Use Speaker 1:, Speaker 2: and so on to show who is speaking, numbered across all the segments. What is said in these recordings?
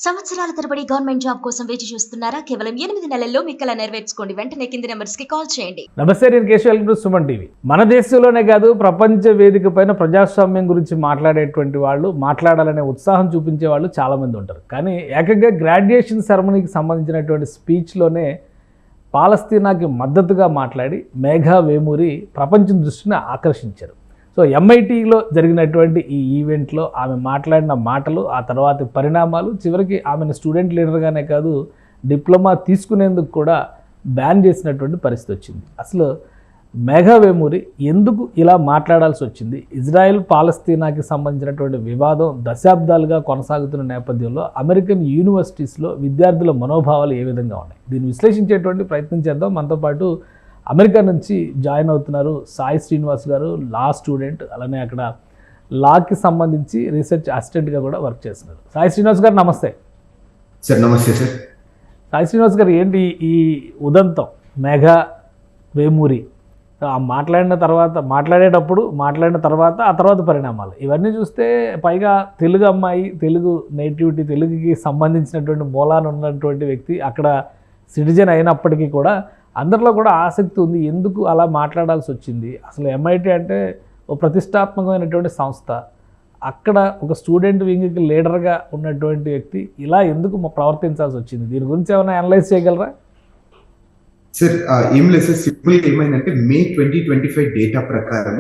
Speaker 1: సంవత్సరాల తరబడి government job కోసం వేచి చూస్తున్నారా? కేవలం 8 నెలల్లో మీ కల నెరవేర్చుకోండి. వెంటనే కింది నెంబర్స్‌కి కాల్ చేయండి.
Speaker 2: నమస్తే, నేను Keshav. Welcome to Suman TV. మన దేశంలోనే కాదు, ప్రపంచ వేదిక పైన ప్రజాస్వామ్యం గురించి మాట్లాడేటువంటి వాళ్ళు, మాట్లాడాలనే ఉత్సాహం చూపించే వాళ్ళు చాలామంది ఉంటారు. కానీ ఏకంగా గ్రాడ్యుయేషన్ సెరమనీకి సంబంధించినటువంటి స్పీచ్లోనే పాలస్తీనాకి మద్దతుగా మాట్లాడి మేఘా వేమూరి ప్రపంచం దృష్టిని ఆకర్షించారు. సో ఎంఐటీలో జరిగినటువంటి ఈ ఈవెంట్లో ఆమె మాట్లాడిన మాటలు, ఆ తర్వాత పరిణామాలు, చివరికి ఆమెను స్టూడెంట్ లీడర్గానే కాదు, డిప్లొమా తీసుకునేందుకు కూడా బ్యాన్ చేసినటువంటి పరిస్థితి వచ్చింది. అసలు మేఘా వేమూరి ఎందుకు ఇలా మాట్లాడాల్సి వచ్చింది? ఇజ్రాయెల్ పాలస్తీనాకి సంబంధించినటువంటి వివాదం దశాబ్దాలుగా కొనసాగుతున్న నేపథ్యంలో అమెరికన్ యూనివర్సిటీస్లో విద్యార్థుల మనోభావాలు ఏ విధంగా ఉన్నాయి? దీన్ని విశ్లేషించేటువంటి ప్రయత్నం చేద్దాం. మనతో పాటు అమెరికా నుంచి జాయిన్ అవుతున్నారు సాయి శ్రీనివాస్ గారు, లా స్టూడెంట్, అలానే అక్కడ లాకి సంబంధించి రీసెర్చ్ అసిస్టెంట్గా కూడా వర్క్ చేస్తున్నారు. సాయి శ్రీనివాస్ గారు నమస్తే.
Speaker 3: సార్ నమస్తే సార్.
Speaker 2: సాయి శ్రీనివాస్ గారు, ఏంటి ఈ ఉదంతం? మేఘా వేమూరి మాట్లాడిన తర్వాత ఆ తర్వాత పరిణామాలు ఇవన్నీ చూస్తే, పైగా తెలుగు అమ్మాయి, తెలుగు నేటివిటీ, తెలుగుకి సంబంధించినటువంటి మూలాన్ని ఉన్నటువంటి వ్యక్తి, అక్కడ సిటిజన్ అయినప్పటికీ కూడా అందరిలో కూడా ఆసక్తి ఉంది. ఎందుకు అలా మాట్లాడాల్సి వచ్చింది? అసలు ఎంఐటి అంటే ఒక ప్రతిష్టాత్మకమైనటువంటి సంస్థ, అక్కడ ఒక స్టూడెంట్ వింగ్కి లీడర్గా ఉన్నటువంటి వ్యక్తి ఇలా ఎందుకు ప్రవర్తించాల్సి వచ్చింది? దీని గురించి ఏమైనా అనలైజ్ చేయగలరా?
Speaker 3: సార్ ఏం లేదు సార్, సింపుల్ ఏమైందంటే మే 2025 డేటా ప్రకారం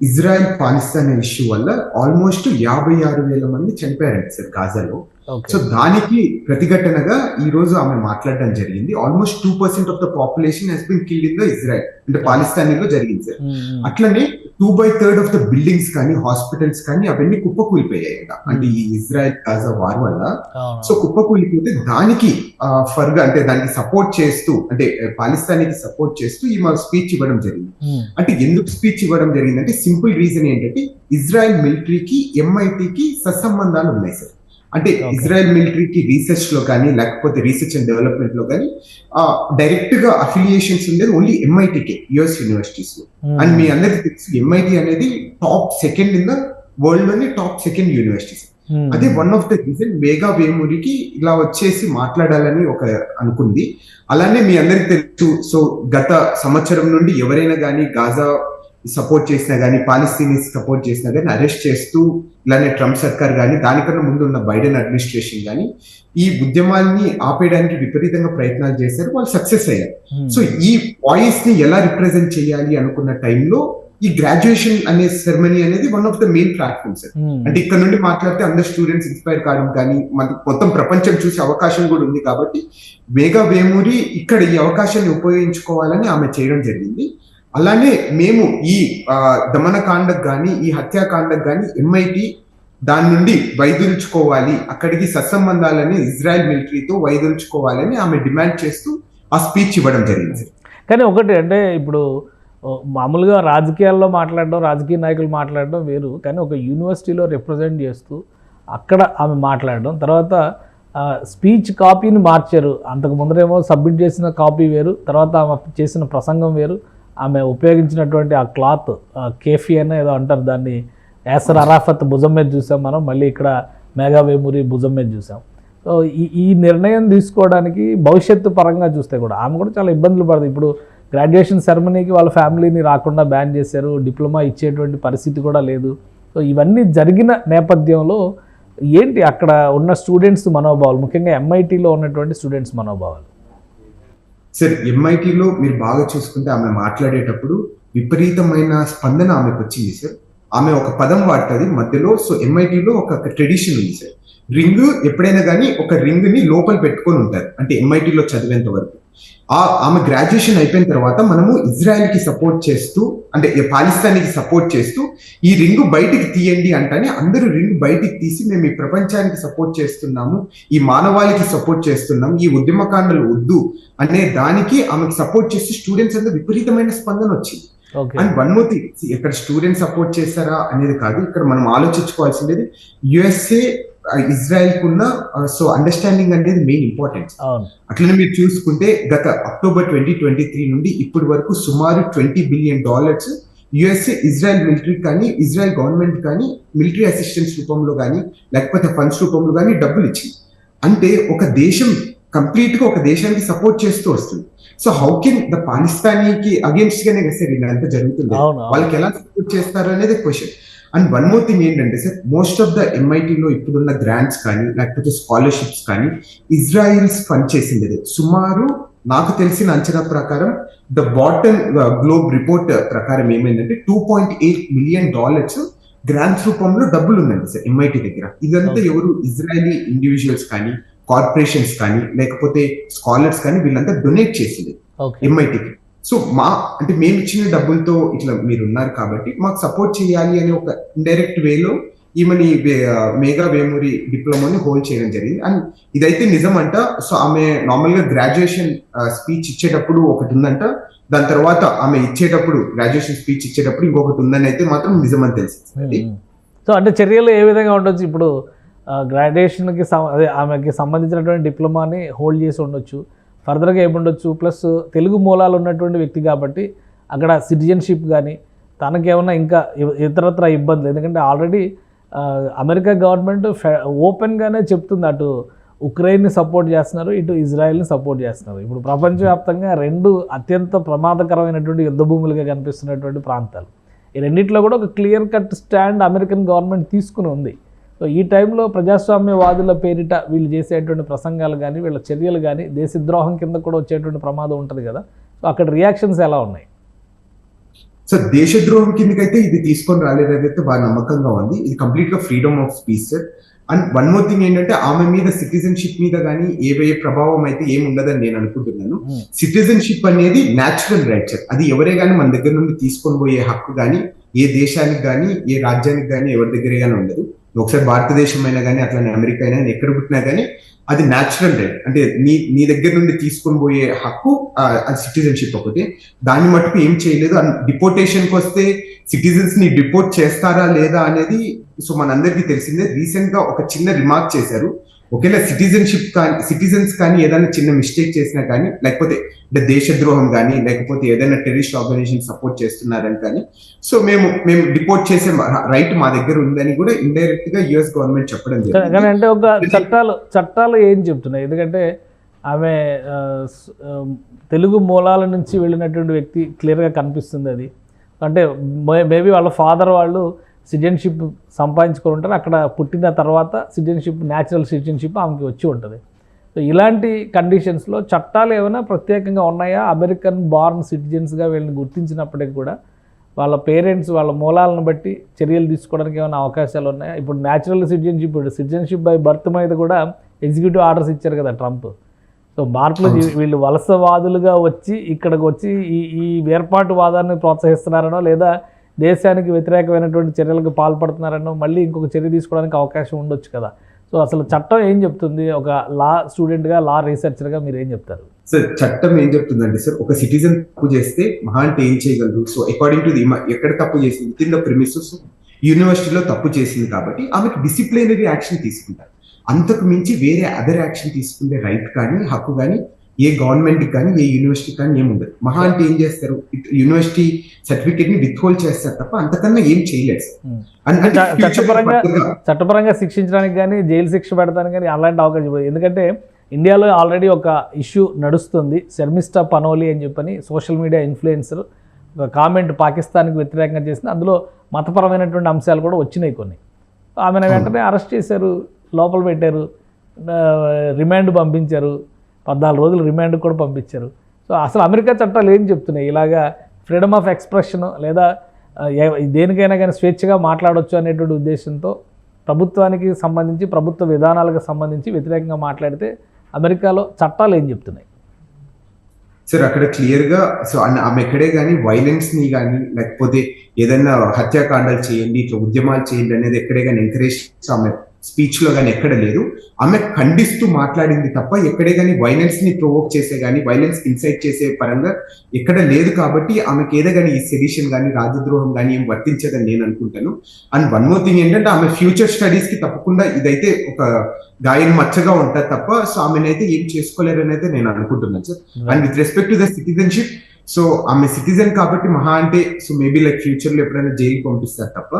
Speaker 3: ఇజ్రాయెల్ పాలిస్తాన్ ఇష్యూ వల్ల ఆల్మోస్ట్ 56,000 మంది చనిపోయారండి సార్ గాజాలో. సో దానికి ప్రతిఘటనగా ఈ రోజు ఆమె మాట్లాడడం జరిగింది. Almost 2% of the population has been killed in the Israel, అంటే పాలిస్తానీలో జరిగింది సార్. అట్లనే 2/3 ఆఫ్ ద బిల్డింగ్స్ కానీ, హాస్పిటల్స్ కానీ అవన్నీ కుప్పకూలిపోయాయి కదా, అంటే ఈ ఇజ్రాయెల్ గాజా వార్ వల్ల. సో కుప్పకూలిపోతే దానికి ఫర్గా, అంటే దానికి సపోర్ట్ చేస్తూ, అంటే పాలిస్తానీకి సపోర్ట్ చేస్తూ ఈ స్పీచ్ ఇవ్వడం జరిగింది. అంటే ఎందుకు స్పీచ్ ఇవ్వడం జరిగింది అంటే, సింపుల్ రీజన్ ఏంటంటే ఇజ్రాయెల్ మిలిటరీకి ఎంఐటికి సత్సంబంధాలు ఉన్నాయి సార్. అంటే ఇజ్రాయెల్ మిలిటరీకి రీసెర్చ్ లో కానీ, లేకపోతే రీసెర్చ్ అండ్ డెవలప్మెంట్ లో కానీ డైరెక్ట్ గా అఫిలియేషన్స్ ఉండేది ఓన్లీ ఎంఐటికే, యుఎస్ యూనివర్సిటీస్ లో. అండ్ మీ అందరికి తెలుసు, ఎంఐటి అనేది top second in the world లోని టాప్ సెకండ్ యూనివర్సిటీస్. అదే one of the reason Megha వేమూరికి ఇలా వచ్చేసి మాట్లాడాలని ఒక అనుకుంది. అలానే మీ అందరికి తెలుసు, సో గత సంవత్సరం నుండి ఎవరైనా కానీ గాజా సపోర్ట్ చేసినా కానీ, పాలస్తీనీస్ సపోర్ట్ చేసినా కానీ అరెస్ట్ చేస్తూ, ఇలానే ట్రంప్ సర్కార్ కానీ, దానికన్నా ముందు ఉన్న బైడెన్ అడ్మినిస్ట్రేషన్ కానీ ఈ ఉద్యమాల్ని ఆపేయడానికి విపరీతంగా ప్రయత్నాలు చేశారు. వాళ్ళు సక్సెస్ అయ్యారు. సో ఈ వాయిస్ ని ఎలా రిప్రజెంట్ చేయాలి అనుకున్న టైంలో ఈ గ్రాడ్యుయేషన్ అనే సెరమనీ అనేది one of the main platforms. అంటే ఇక్కడ నుండి మాట్లాడితే అందరు స్టూడెంట్స్ ఇన్స్పైర్ కావడం కానీ, మనకు మొత్తం ప్రపంచం చూసే అవకాశం కూడా ఉంది. కాబట్టి మేఘా వేమూరి ఇక్కడ ఈ అవకాశాన్ని ఉపయోగించుకోవాలని ఆమె చేయడం జరిగింది. అలానే మేము ఈ దమనకాండకు కానీ, ఈ హత్యాకాండకు కానీ ఎంఐటి దాని నుండి వైదొలుచుకోవాలి, అక్కడికి సత్సంబంధాలని ఇజ్రాయెల్ మిలిటరీతో వైదొలుచుకోవాలని ఆమె డిమాండ్ చేస్తూ ఆ స్పీచ్ ఇవ్వడం జరిగింది.
Speaker 2: కానీ ఒకటి, అంటే ఇప్పుడు మామూలుగా రాజకీయాల్లో మాట్లాడడం, రాజకీయ నాయకులు మాట్లాడడం వేరు, కానీ ఒక యూనివర్సిటీలో రిప్రజెంట్ చేస్తూ అక్కడ ఆమె మాట్లాడడం, తర్వాత స్పీచ్ కాపీని మార్చారు. అంతకు ముందరేమో సబ్మిట్ చేసిన కాపీ వేరు, తర్వాత ఆమె చేసిన ప్రసంగం వేరు, ఆమె ఉపయోగించినటువంటి ఆ క్లాత్, కేఫీ అని ఏదో అంటారు దాన్ని, యాసర్ అరాఫత్ భుజం మీద చూసాం మనం, మళ్ళీ ఇక్కడ మేఘా వేమూరి భుజం మీద చూసాం. సో ఈ నిర్ణయం తీసుకోవడానికి భవిష్యత్తు పరంగా చూస్తే కూడా ఆమె కూడా చాలా ఇబ్బందులు పడుతుంది. ఇప్పుడు గ్రాడ్యుయేషన్ సెరమనీకి వాళ్ళ ఫ్యామిలీని రాకుండా బ్యాన్ చేశారు, డిప్లొమా ఇచ్చేటువంటి పరిస్థితి కూడా లేదు. సో ఇవన్నీ జరిగిన నేపథ్యంలో ఏంటి అక్కడ ఉన్న స్టూడెంట్స్ మనోభావాలు, ముఖ్యంగా ఎంఐటీలో ఉన్నటువంటి స్టూడెంట్స్ మనోభావాలు?
Speaker 3: సార్ ఎంఐటీలో మీరు బాగా చూసుకుంటే ఆమె మాట్లాడేటప్పుడు విపరీతమైన స్పందన ఆమెకు వచ్చింది సార్. ఆమె ఒక పదం వాడుతుంది మధ్యలో. సో ఎంఐటీలో ఒక ట్రెడిషన్ ఉంది సార్, రింగ్ ఎప్పుడైనా కానీ ఒక రింగ్ ని లోపల పెట్టుకొని ఉంటారు, అంటే ఎంఐటీలో చదివేంత వరకు. ఆమె గ్రాడ్యుయేషన్ అయిపోయిన తర్వాత మనము ఇజ్రాయెల్ కి సపోర్ట్ చేస్తూ, అంటే పాలిస్తానికి సపోర్ట్ చేస్తూ ఈ రింగ్ బయటికి తీయండి అంటేనే అందరూ రింగ్ బయటికి తీసి మేము ఈ ప్రపంచానికి సపోర్ట్ చేస్తున్నాము, ఈ మానవాళికి సపోర్ట్ చేస్తున్నాం, ఈ ఉద్యమకాండలు వద్దు అనే దానికి ఆమెకు సపోర్ట్ చేస్తూ స్టూడెంట్స్ అందరూ విపరీతమైన స్పందన వచ్చింది. అండ్ వన్ మోర్ థింగ్, ఇక్కడ స్టూడెంట్స్ సపోర్ట్ చేస్తారా అనేది కాదు, ఇక్కడ మనం ఆలోచించుకోవాల్సింది యుఎస్ఏ ఇజ్రాయెల్ కున్న సో అండర్స్టాండింగ్ అనేది మెయిన్ ఇంపార్టెన్స్. అట్లనే మీరు చూసుకుంటే గత అక్టోబర్ 2023 నుండి ఇప్పటి వరకు సుమారు $20 బిలియన్ యుఎస్ఏ ఇజ్రాయెల్ మిలిటరీ కానీ, ఇజ్రాయెల్ గవర్నమెంట్ కానీ మిలిటరీ అసిస్టెన్స్ రూపంలో కానీ, లేకపోతే ఫండ్స్ రూపంలో కానీ డబ్బులు ఇచ్చింది. అంటే ఒక దేశం కంప్లీట్ గా ఒక దేశానికి సపోర్ట్ చేస్తూ వస్తుంది. సో హౌ కెన్ ద పాకిస్తానీకి అగేన్స్ట్ గానే కదా సార్ ఇదంతా జరుగుతుంది. వాళ్ళకి ఎలా సపోర్ట్ చేస్తారు అనేది question. And one more thing ఏంటంటే సార్, మోస్ట్ ఆఫ్ ద ఎంఐటీలో ఇప్పుడున్న గ్రాంట్స్ కానీ లేకపోతే స్కాలర్షిప్స్ కానీ ఇజ్రాయిల్స్ ఫండ్ చేసింది. సుమారు నాకు తెలిసిన అంచనా ప్రకారం ద బాటమ్ గ్లోబ్ రిపోర్ట్ ప్రకారం ఏమైందంటే $2.8 మిలియన్ గ్రాంట్స్ రూపంలో డబ్బులు ఉందండి సార్ ఎంఐటీ దగ్గర. ఇదంతా ఎవరు ఇజ్రాయలీ ఇండివిజువల్స్ కానీ కార్పొరేషన్స్ కానీ లేకపోతే స్కాలర్స్ కానీ వీళ్ళంతా డొనేట్ చేసింది ఎంఐటీకి. సో అంటే మేము ఇచ్చిన డబ్బులతో ఇట్లా మీరు ఉన్నారు కాబట్టి మాకు సపోర్ట్ చేయాలి అనే ఒక ఇండైరెక్ట్ వేలో ఈమెని మేఘా వేమూరి డిప్లొమాని హోల్డ్ చేయడం జరిగింది. అండ్ ఇదైతే నిజం అంట. సో ఆమె నార్మల్ గా గ్రాడ్యుయేషన్ స్పీచ్ ఇచ్చేటప్పుడు ఒకటి ఉందంట, దాని తర్వాత ఆమె ఇచ్చేటప్పుడు గ్రాడ్యుయేషన్ స్పీచ్ ఇచ్చేటప్పుడు ఇంకొకటి ఉందని అయితే మాత్రం నిజమని తెలిసింది.
Speaker 2: సో అంటే చర్యలు ఏ విధంగా ఉండొచ్చు? ఇప్పుడు గ్రాడ్యుయేషన్కి అదే ఆమెకి సంబంధించినటువంటి డిప్లొమాని హోల్డ్ చేసి ఉండొచ్చు, ఫర్దర్గా ఏముండొచ్చు. ప్లస్ తెలుగు మూలాలు ఉన్నటువంటి వ్యక్తి కాబట్టి అక్కడ సిటిజన్షిప్ కానీ తనకేమన్నా ఇంకా ఇతరత్ర ఇబ్బందులు, ఎందుకంటే ఆల్రెడీ అమెరికా గవర్నమెంట్ ఓపెన్గానే చెప్తుంది అటు ఉక్రెయిన్ని సపోర్ట్ చేస్తున్నారు, ఇటు ఇజ్రాయెల్ని సపోర్ట్ చేస్తున్నారు. ఇప్పుడు ప్రపంచవ్యాప్తంగా రెండు అత్యంత ప్రమాదకరమైనటువంటి యుద్ధ భూములుగా కనిపిస్తున్నటువంటి ప్రాంతాలు. ఈ రెండింటిలో కూడా ఒక clear cut stand American government తీసుకుని ఉంది. సో ఈ టైంలో ప్రజాస్వామ్యవాదుల పేరిట వీళ్ళు చేసేటువంటి ప్రసంగాలు కానీ వీళ్ళ చర్యలు కానీ దేశద్రోహం కింద కూడా వచ్చేటువంటి ప్రమాదం ఉంటుంది కదా. సో అక్కడ రియాక్షన్స్ ఎలా ఉన్నాయి?
Speaker 3: సో దేశద్రోహం కిందకైతే ఇది తీసుకొని రాలేదైతే బాగా నమ్మకంగా ఉంది. ఇది కంప్లీట్ గా freedom of speech sir. And one more thing ఏంటంటే ఆమె మీద సిటిజన్షిప్ మీద కానీ ఏ ప్రభావం అయితే ఏమి ఉండదని నేను అనుకుంటున్నాను. సిటిజన్షిప్ అనేది న్యాచురల్ రైట్ సార్. అది ఎవరే కానీ మన దగ్గర నుండి తీసుకొని పోయే హక్కు కానీ ఏ దేశానికి కానీ ఏ రాజ్యానికి కానీ ఎవరి దగ్గరే కానీ ఉండదు. ఒకసారి భారతదేశం అయినా కానీ అట్లానే అమెరికా అయినా ఎక్కడ పుట్టినా కానీ అది న్యాచురల్ రైట్. అంటే నీ దగ్గర నుండి తీసుకొని పోయే హక్కు అది సిటిజన్షిప్ ఒకటి. దాన్ని మటుకు ఏం చేయలేదు. డిపోర్టేషన్కి వస్తే సిటిజన్స్ ని డిపోర్ట్ చేస్తారా లేదా అనేది సో మనందరికీ తెలిసిందే. రీసెంట్ గా ఒక చిన్న రిమార్క్ చేశారు. ఒకవేళ సిటిజన్స్ కానీ ఏదైనా చిన్న మిస్టేక్ చేసినా కానీ లేకపోతే దేశద్రోహం కానీ లేకపోతే ఏదైనా టెర్రరిస్ట్ ఆర్గనైజేషన్ సపోర్ట్ చేస్తున్నారని కానీ సో మేము డిపోర్ట్ చేసే రైట్ మా దగ్గర ఉందని కూడా ఇండైరెక్ట్ గా యుఎస్ గవర్నమెంట్ చెప్పడం జరిగింది.
Speaker 2: అంటే ఒక చట్టాలు ఏం చెప్తున్నాయి? ఎందుకంటే ఆమె తెలుగు మూలాల నుంచి వెళ్ళినటువంటి వ్యక్తి క్లియర్గా కనిపిస్తుంది. అది అంటే మేబీ వాళ్ళ ఫాదర్ వాళ్ళు సిటిజన్షిప్ సంపాదించుకొని ఉంటారు, అక్కడ పుట్టిన తర్వాత సిటిజన్షిప్ న్యాచురల్ సిటిజన్షిప్ ఆమెకి వచ్చి ఉంటుంది. సో ఇలాంటి కండిషన్స్లో చట్టాలు ఏమైనా ప్రత్యేకంగా ఉన్నాయా? అమెరికన్ బార్న్ సిటిజన్స్గా వీళ్ళని గుర్తించినప్పటికీ కూడా వాళ్ళ పేరెంట్స్ వాళ్ళ మూలాలను బట్టి చర్యలు తీసుకోవడానికి ఏమైనా అవకాశాలు ఉన్నాయా? ఇప్పుడు న్యాచురల్ సిటిజన్షిప్ బై బర్త్ మీద కూడా ఎగ్జిక్యూటివ్ ఆర్డర్స్ ఇచ్చారు కదా ట్రంప్. సో మార్పులు వీళ్ళు వలసవాదులుగా వచ్చి ఇక్కడికి వచ్చి ఈ వేర్పాటువాదాన్ని ప్రోత్సహిస్తున్నారనో లేదా దేశానికి వ్యతిరేకమైనటువంటి చర్యలకు పాల్పడుతున్నారనో మళ్ళీ ఇంకొక చర్య తీసుకోవడానికి అవకాశం ఉండొచ్చు కదా. సో అసలు చట్టం ఏం చెప్తుంది? ఒక లా స్టూడెంట్గా లా రీసెర్చర్గా మీరు ఏం చెప్తారు?
Speaker 3: సార్ చట్టం ఏం చెప్తుందంటే సార్, ఒక సిటిజన్ తప్పు చేస్తే మహా అంటే ఏం చేయగలరు? సో అకార్డింగ్ టు ది ఎక్కడ తప్పు చేసింది విత్ ఇన్ ద ప్రిమిసెస్ యూనివర్సిటీలో తప్పు చేసింది కాబట్టి ఆమెకు డిసిప్లినరీ యాక్షన్ తీసుకుంటారు. అంతకు మించి వేరే అదర్ యాక్షన్ తీసుకునే రైట్ కానీ హక్కు కానీ ఏ గవర్నమెంట్ కానీ ఏ యూనివర్సిటీ కానీ ఏముండదు. మహా అంటే ఏం చేస్తారు, యూనివర్సిటీ సర్టిఫికేట్ ని విత్హోల్డ్ చేస్తారు తప్ప అంతకన్నా ఏం చేయలేదు.
Speaker 2: చట్టపరంగా శిక్షించడానికి కానీ జైలు శిక్ష పెడతానికి కానీ అలాంటి అవకాశం లేదు. ఎందుకంటే ఇండియాలో ఆల్రెడీ ఒక ఇష్యూ నడుస్తుంది, శర్మిష్ఠా పనోలి అని చెప్పని సోషల్ మీడియా ఇన్ఫ్లుయెన్సర్ ఒక కామెంట్ పాకిస్తాన్కి వ్యతిరేకంగా చేసింది. అందులో మతపరమైనటువంటి అంశాలు కూడా వచ్చినాయి కొన్ని. ఆమెను వెంటనే అరెస్ట్ చేశారు, లోపల పెట్టారు, రిమాండ్ పంపించారు, 14 రోజులు రిమాండ్ కూడా పంపించారు. సో అసలు అమెరికా చట్టాలు ఏం చెప్తున్నాయి? ఇలాగా ఫ్రీడమ్ ఆఫ్ ఎక్స్ప్రెషన్ లేదా దేనికైనా కానీ స్వేచ్ఛగా మాట్లాడవచ్చు అనేటువంటి ఉద్దేశంతో ప్రభుత్వానికి సంబంధించి ప్రభుత్వ విధానాలకు సంబంధించి వ్యతిరేకంగా మాట్లాడితే అమెరికాలో చట్టాలు ఏం చెప్తున్నాయి?
Speaker 3: సార్ అక్కడ క్లియర్ గా సో ఆమె ఎక్కడే కానీ వైలెన్స్ ని కానీ లేకపోతే ఏదైనా హత్యాకాండాలు చేయండి ఇట్లా ఉద్యమాలు చేయండి అనేది ఎక్కడే కానీ ఎంకరేజ్ ఆమె స్పీచ్ లో కానీ ఎక్కడ లేదు. ఆమె ఖండిస్తూ మాట్లాడింది తప్ప ఎక్కడే కానీ వైలెన్స్ ని ప్రొవోక్ చేసే కానీ వైలెన్స్ ఇన్సైట్ చేసే పరంగా ఎక్కడ లేదు. కాబట్టి ఆమెకి ఏదో కానీ ఈ సెడిషన్ కానీ రాజద్రోహం కానీ ఏం వర్తించదని నేను అనుకుంటాను. అండ్ వన్ మోర్ థింగ్ ఏంటంటే ఆమె ఫ్యూచర్ స్టడీస్ కి తప్పకుండా ఇదైతే ఒక గాయం మచ్చగా ఉంటుంది తప్ప సో ఆమెనైతే ఏం చేసుకోలేరని అయితే నేను అనుకుంటున్నాను sir. And with respect to the citizenship so ఆమె సిటిజన్ కాబట్టి మహా అంటే సో మేబీ లైక్ ఫ్యూచర్ లో ఎప్పుడైనా జైలు పంపిస్తారు తప్ప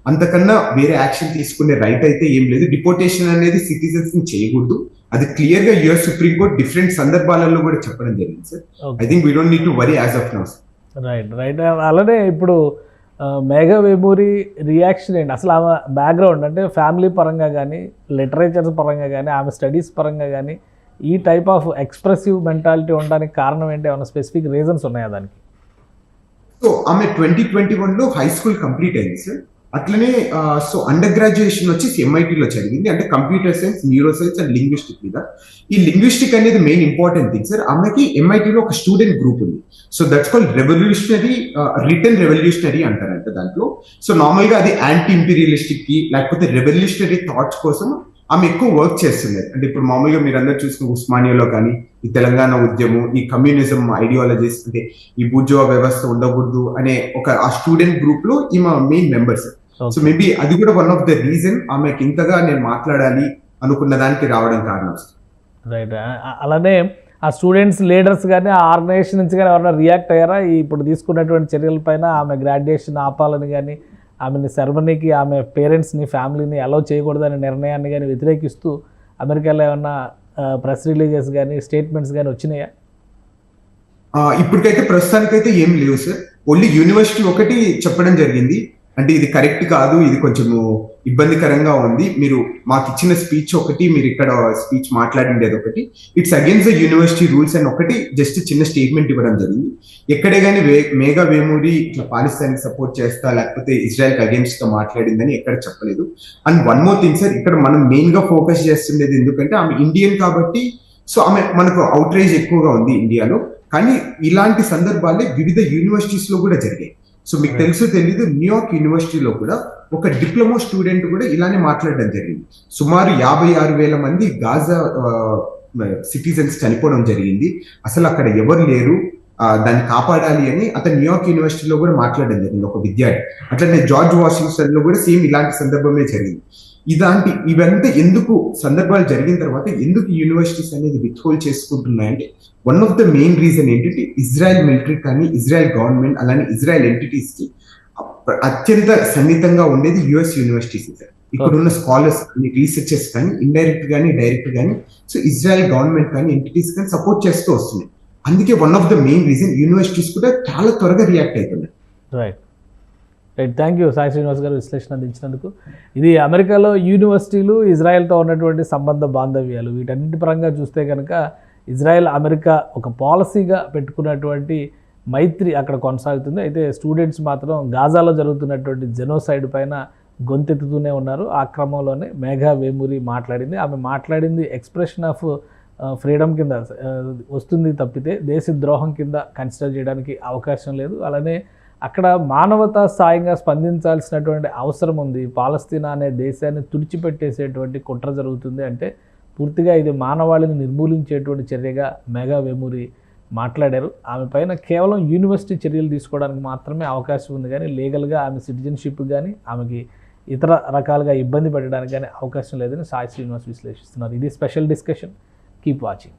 Speaker 3: అంతకన్నా వేరే యాక్షన్ తీసుకునే రైట్ అయితే ఏం లేదు. డిపోర్టేషన్ అనేది సిటిజన్స్ ని చేయకూడదు, అది క్లియర్ గా యుఎస్ సుప్రీం కోర్ట్ డిఫరెంట్ సందర్భాలలో కూడా చెప్పడం జరిగింది sir. I think we don't need to worry as of now.
Speaker 2: Right. అలానే ఇప్పుడు మేఘా వేమూరి రియాక్షన్ ఏంటి అసలు? ఆమె బ్యాక్గ్రౌండ్ అంటే ఫ్యామిలీ పరంగా కానీ, లిటరేచర్ పరంగా కానీ, ఆమె స్టడీస్ పరంగా కానీ ఈ టైప్ ఆఫ్ ఎక్స్ప్రెసివ్ మెంటాలిటీ ఉండడానికి కారణం ఏంటి? ఏమైనా స్పెసిఫిక్ రీజన్స్ ఉన్నాయా దానికి?
Speaker 3: సో ఆమె 2021లో హై స్కూల్ కంప్లీట్ అయింది సార్. అట్లనే సో అండర్ గ్రాడ్యుయేషన్ వచ్చేసి ఎంఐటీలో చదివింది, అంటే computer science, neuro science and linguistic మీద. ఈ లింగ్విస్టిక్ అనేది మెయిన్ ఇంపార్టెంట్ థింగ్ సార్. ఆమెకి ఎంఐటీలో ఒక స్టూడెంట్ గ్రూప్ ఉంది. So that's called revolutionary, return revolutionary అంటారంట దాంట్లో. సో నార్మల్ గా అది యాంటీ ఇంపీరియలిస్టిక్ కి లేకపోతే రెవల్యూషనరీ థాట్స్ కోసం ఆమె ఎక్కువ వర్క్ చేస్తున్నారు. అంటే ఇప్పుడు మామూలుగా మీరు అందరూ చూసిన ఉస్మానియాలో కానీ, ఈ తెలంగాణ ఉద్యమం, ఈ కమ్యూనిజం ఐడియాలజీస్, అంటే ఈ బూర్జువా వ్యవస్థ ఉండకూడదు అనే ఆ స్టూడెంట్ గ్రూప్ లో ఈమె మెయిన్ మెంబర్స్. సో మేబీ అది కూడా వన్ ఆఫ్ ద రీజన్ ఆమెకి ఇంతగా నేను మాట్లాడాలి అనుకున్న దానికి రావడం కారణం.
Speaker 2: రైట్. అలానే ఆ స్టూడెంట్స్ లీడర్స్ కానీ, ఆ ఆర్గనైజేషన్ నుంచి కానీ ఎవరైనా రియాక్ట్ అయ్యారా ఇప్పుడు తీసుకున్నటువంటి చర్యలపైన? ఆమె గ్రాడ్యుయేషన్ ఆపాలని కానీ, ఆమెని సెరమనీకి ఆమె పేరెంట్స్ని, ఫ్యామిలీని అలౌ చేయకూడదనే నిర్ణయాన్ని కానీ వ్యతిరేకిస్తూ అమెరికాలో ఏమన్నా ప్రెస్ రిలీజెస్ కానీ, స్టేట్మెంట్స్ కానీ వచ్చినాయా?
Speaker 3: ఇప్పటికైతే ప్రస్తుతానికైతే ఏం లేవు సార్. ఓన్లీ యూనివర్సిటీ ఒకటి చెప్పడం జరిగింది, అంటే ఇది కరెక్ట్ కాదు, ఇది కొంచెము ఇబ్బందికరంగా ఉంది, మీరు మాకు ఇచ్చిన స్పీచ్ ఒకటి, మీరు ఇక్కడ స్పీచ్ మాట్లాడిండేది ఒకటి, it's against the university rules అని ఒకటి జస్ట్ చిన్న స్టేట్మెంట్ ఇవ్వడం జరిగింది. ఎక్కడే కానీ మేఘా వేమూరి ఇట్లా పాకిస్తాన్ సపోర్ట్ చేస్తా లేకపోతే ఇజ్రాయెల్ కి అగేన్స్ట్ గా మాట్లాడిందని ఎక్కడ చెప్పలేదు. And one more thing sir, ఇక్కడ మనం మెయిన్ గా ఫోకస్ చేస్తుండేది ఎందుకంటే ఆమె ఇండియన్ కాబట్టి, సో ఆమె మనకు అవుట్రేజ్ ఎక్కువగా ఉంది ఇండియాలో. కానీ ఇలాంటి సందర్భాలే వివిధ యూనివర్సిటీస్ లో కూడా జరిగాయి. సో మీకు తెలుసు తెలీదు, న్యూయార్క్ యూనివర్సిటీలో కూడా ఒక డిప్లొమా స్టూడెంట్ కూడా ఇలానే మాట్లాడడం జరిగింది. సుమారు 56,000 మంది గాజా సిటిజన్స్ చనిపోవడం జరిగింది, అసలు అక్కడ ఎవరు లేరు, దాన్ని కాపాడాలి అని అతను న్యూయార్క్ యూనివర్సిటీలో కూడా మాట్లాడడం జరిగింది ఒక విద్యార్థి. అట్లనే జార్జ్ వాషింగ్టన్ లో కూడా సేమ్ ఇలాంటి సందర్భమే జరిగింది. ఇవంతా ఎందుకు సందర్భాలు జరిగిన తర్వాత ఎందుకు యూనివర్సిటీస్ అనేది విత్హోల్డ్ చేసుకుంటున్నాయంటే, one of the main reason ఏంటంటే ఇజ్రాయెల్ మిలిటరీ కానీ, ఇజ్రాయెల్ గవర్నమెంట్ అలానే ఇజ్రాయెల్ ఎంటిటీస్ కి అత్యంత సన్నిహితంగా ఉండేది యుఎస్ యూనివర్సిటీస్. ఇక్కడ ఉన్న స్కాలర్స్ కానీ, రీసెర్చర్స్ కానీ, ఇండైరెక్ట్ కానీ డైరెక్ట్ కానీ, సో ఇజ్రాయెల్ గవర్నమెంట్ కానీ, ఎంటిటీస్ కానీ సపోర్ట్ చేస్తూ వస్తున్నాయి. అందుకే one of the main reason universities కూడా చాలా త్వరగా రియాక్ట్ అవుతున్నాయి.
Speaker 2: Right. Thank you Sai Srinivas గారు విశ్లేషణ అందించినందుకు. ఇది అమెరికాలో యూనివర్సిటీలు, ఇజ్రాయెల్తో ఉన్నటువంటి సంబంధ బాంధవ్యాలు, వీటన్నిటి పరంగా చూస్తే కనుక ఇజ్రాయెల్ అమెరికా ఒక పాలసీగా పెట్టుకున్నటువంటి మైత్రి అక్కడ కొనసాగుతుంది. అయితే స్టూడెంట్స్ మాత్రం గాజాలో జరుగుతున్నటువంటి జెనోసైడ్ పైన గొంతెత్తుతూనే ఉన్నారు. ఆ క్రమంలోనే మేఘా వేమూరి మాట్లాడింది. ఆమె మాట్లాడింది ఎక్స్ప్రెషన్ ఆఫ్ ఫ్రీడమ్ కింద వస్తుంది తప్పితే దేశద్రోహం కింద కన్సిడర్ చేయడానికి అవకాశం లేదు. అలానే అక్కడ మానవతా సాయంగా స్పందించాల్సినటువంటి అవసరం ఉంది. పాలస్తీనా అనే దేశాన్ని తుడిచిపెట్టేసేటువంటి కుట్ర జరుగుతుంది అంటే పూర్తిగా ఇది మానవాళిని నిర్మూలించేటువంటి చర్యగా మేఘా వేమూరి మాట్లాడారు. ఆమె పైన కేవలం యూనివర్సిటీ చర్యలు తీసుకోవడానికి మాత్రమే అవకాశం ఉంది, కానీ లీగల్గా ఆమె సిటిజన్షిప్ కానీ, ఆమెకి ఇతర రకాలుగా ఇబ్బంది పెట్టడానికి కానీ అవకాశం లేదని సాయి శ్రీనివాస్ విశ్లేషిస్తున్నారు. ఇది స్పెషల్ డిస్కషన్. Keep watching.